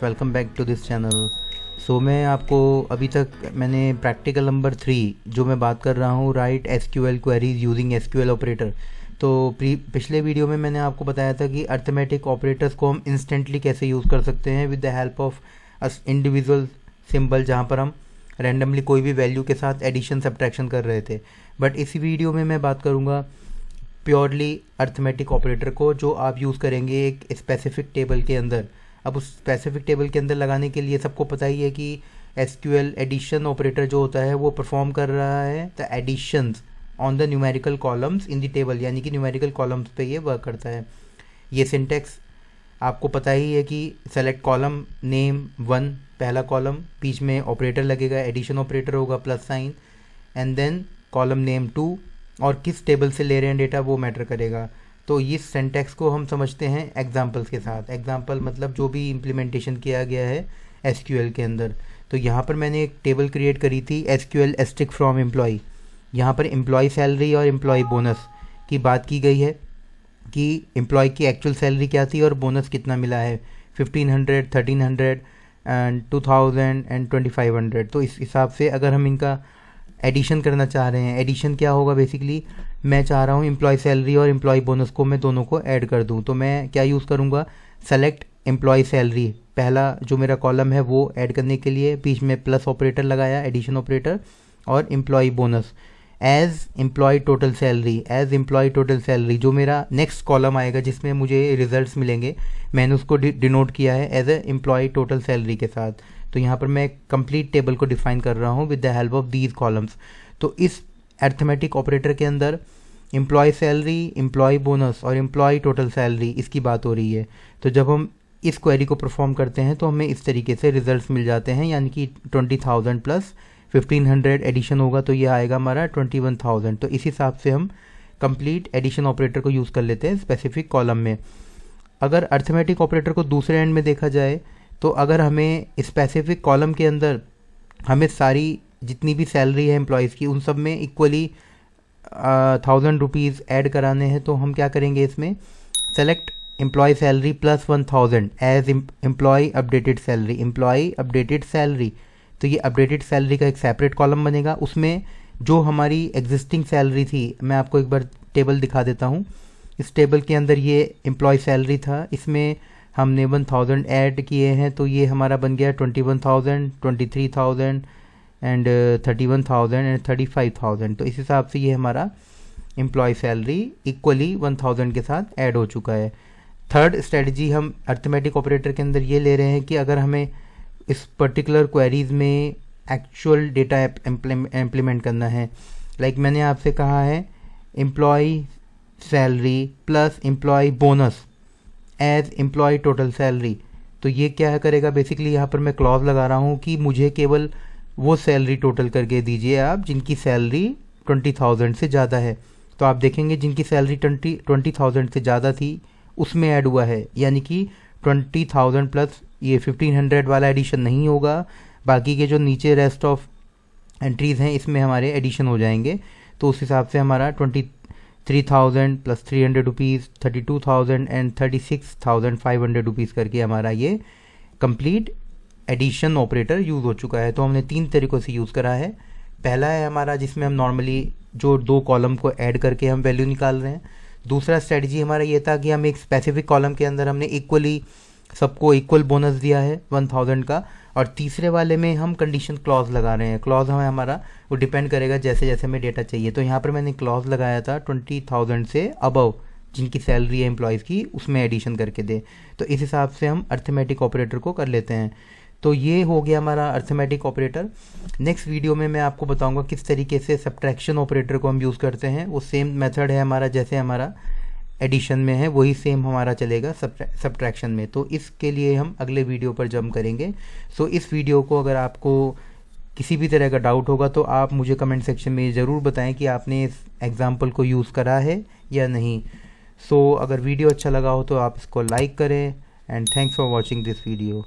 Welcome back to this channel. So मैं आपको अभी तक मैंने प्रैक्टिकल नंबर 3 जो मैं बात कर रहा हूँ, right SQL queries using SQL operator. तो पिछले वीडियो में मैंने आपको बताया था कि अर्थमेटिक ऑपरेटर्स को हम इंस्टेंटली कैसे यूज़ कर सकते हैं with the help of individual symbol, जहाँ पर हम रैंडमली कोई भी वैल्यू के साथ एडिशन सब्ट्रैक्शन कर रहे थे। बट इस वीडियो में मैं बात करूँगा प्योरली अर्थमेटिक ऑपरेटर को, जो आप यूज़ करेंगे एक स्पेसिफिक टेबल के अंदर। अब उस स्पेसिफिक टेबल के अंदर लगाने के लिए सबको पता ही है कि एसक्यूएल एडिशन ऑपरेटर जो होता है वो परफॉर्म कर रहा है the additions on the numerical columns in the table, यानी कि न्यूमेरिकल कॉलम्स पे ये वर्क करता है। ये सिंटेक्स आपको पता ही है कि सेलेक्ट कॉलम नेम 1 पहला कॉलम, बीच में ऑपरेटर लगेगा, एडिशन ऑपरेटर होगा plus sign, and then column name 2, और किस टेबल से ले रहे हैं डेटा वो मैटर करेगा। तो इस सिंटैक्स को हम समझते हैं एग्जांपल्स के साथ। एग्जांपल मतलब जो भी इम्प्लीमेंटेशन किया गया है एसक्यूएल के अंदर। तो यहाँ पर मैंने एक टेबल क्रिएट करी थी एसक्यूएल एस्ट्रिक फ्रॉम एम्प्लॉय। यहाँ पर एम्प्लॉय सैलरी और एम्प्लॉय बोनस की बात की गई है कि एम्प्लॉय की एक्चुअल सैलरी क्या थी और बोनस कितना मिला है, 1500, 1300 एंड 2000 एंड 2500। तो इस हिसाब से अगर हम इनका एडिशन करना चाह रहे हैं, एडिशन क्या होगा बेसिकली, मैं चाह रहा हूँ एम्प्लॉय सैलरी और एम्प्लॉय बोनस को मैं दोनों को ऐड कर दूँ। तो मैं क्या यूज़ करूँगा, सेलेक्ट एम्प्लॉय सैलरी, पहला जो मेरा कॉलम है वो ऐड करने के लिए बीच में प्लस ऑपरेटर लगाया, एडिशन ऑपरेटर, और employee bonus as employee total salary, as employee total salary जो मेरा नेक्स्ट कॉलम आएगा जिसमें मुझे रिजल्ट्स मिलेंगे, मैंने उसको डिनोट किया है as a employee total salary के साथ। तो यहाँ पर मैं कंप्लीट टेबल को डिफाइन कर रहा हूँ with the help of these columns. तो इस अर्थमेटिक ऑपरेटर के अंदर एम्प्लॉय सैलरी, एम्प्लॉय बोनस और एम्प्लॉय टोटल सैलरी इसकी बात हो रही है। तो जब हम इस क्वेरी को परफॉर्म करते हैं तो हमें इस तरीके से रिजल्ट्स मिल जाते हैं, यानी कि 20,000 प्लस 1500 एडिशन होगा तो ये आएगा हमारा 21,000। तो इस हिसाब से हम कंप्लीट एडिशन ऑपरेटर को यूज़ कर लेते हैं स्पेसिफिक कॉलम में। अगर अर्थमेटिक ऑपरेटर को दूसरे एंड में देखा जाए तो अगर हमें स्पेसिफिक कॉलम के अंदर हमें सारी जितनी भी सैलरी है एम्प्लॉयज़ की उन सब में इक्वली 1000 रुपीज़ ऐड कराने हैं, तो हम क्या करेंगे, इसमें select employee salary plus 1000 as employee updated salary, employee updated salary. तो ये अपडेटेड सैलरी का एक सेपरेट कॉलम बनेगा, उसमें जो हमारी एग्जिस्टिंग सैलरी थी, मैं आपको एक बार टेबल दिखा देता हूँ। इस टेबल के अंदर ये एम्प्लॉय सैलरी था, इसमें हमने 1000 ऐड किए हैं, तो ये हमारा बन गया 21,000, 23,000 एंड 31,000 एंड 35,000। तो इस हिसाब से ये हमारा एम्प्लॉय सैलरी इक्वली 1000 के साथ ऐड हो चुका है। थर्ड स्ट्रेटजी हम अर्थमेटिक ऑपरेटर के अंदर ये ले रहे हैं कि अगर हमें इस पर्टिकुलर क्वेरीज में एक्चुअल डेटा इम्प्लीमेंट करना है, लाइक मैंने आपसे कहा है employee salary plus employee bonus as employee total salary. तो ये क्या करेगा, बेसिकली यहाँ पर मैं क्लॉज लगा रहा हूँ कि मुझे केवल वो सैलरी टोटल करके दीजिए आप जिनकी सैलरी 20,000 से ज़्यादा है। तो आप देखेंगे जिनकी सैलरी 20,000 से ज़्यादा थी उसमें ऐड हुआ है, यानी कि 20,000 प्लस ये 1500 वाला एडिशन नहीं होगा, बाकी के जो नीचे रेस्ट ऑफ एंट्रीज़ हैं इसमें हमारे एडिशन हो जाएंगे। तो उस हिसाब से हमारा 23,000 प्लस 300 रुपीज़ 32,000 एंड 36,500 रुपीज़ करके हमारा ये कंप्लीट एडिशन ऑपरेटर यूज़ हो चुका है। तो हमने 3 तरीक़ों से यूज़ करा है। पहला है हमारा जिसमें हम नॉर्मली जो 2 कॉलम को ऐड करके हम वैल्यू निकाल रहे हैं। दूसरा स्ट्रेटजी हमारा ये था कि हम एक स्पेसिफिक कॉलम के अंदर हमने इक्वली सबको इक्वल बोनस दिया है 1000 का, और तीसरे वाले में हम कंडीशन क्लॉज लगा रहे हैं। क्लॉज हमें हमारा वो डिपेंड करेगा जैसे जैसे हमें डेटा चाहिए। तो यहाँ पर मैंने क्लॉज लगाया था 20,000 से अबव जिनकी सैलरी है एम्प्लॉयज़ की उसमें एडिशन करके दे। तो इस हिसाब से हम अर्थमेटिक ऑपरेटर को कर लेते हैं। तो ये हो गया हमारा अर्थमेटिक ऑपरेटर। नेक्स्ट वीडियो में मैं आपको बताऊंगा किस तरीके से सब्ट्रैक्शन ऑपरेटर को हम यूज़ करते हैं। वो सेम मेथड है हमारा जैसे हमारा एडिशन में है, वही सेम हमारा चलेगा सब्ट्रैक्शन में। तो इसके लिए हम अगले वीडियो पर जंप करेंगे। सो इस वीडियो को अगर आपको किसी भी तरह का डाउट होगा तो आप मुझे कमेंट सेक्शन में ज़रूर बताएं कि आपने इस एग्जाम्पल को यूज़ करा है या नहीं। सो अगर वीडियो अच्छा लगा हो तो आप इसको लाइक करें, and thanks for watching this video.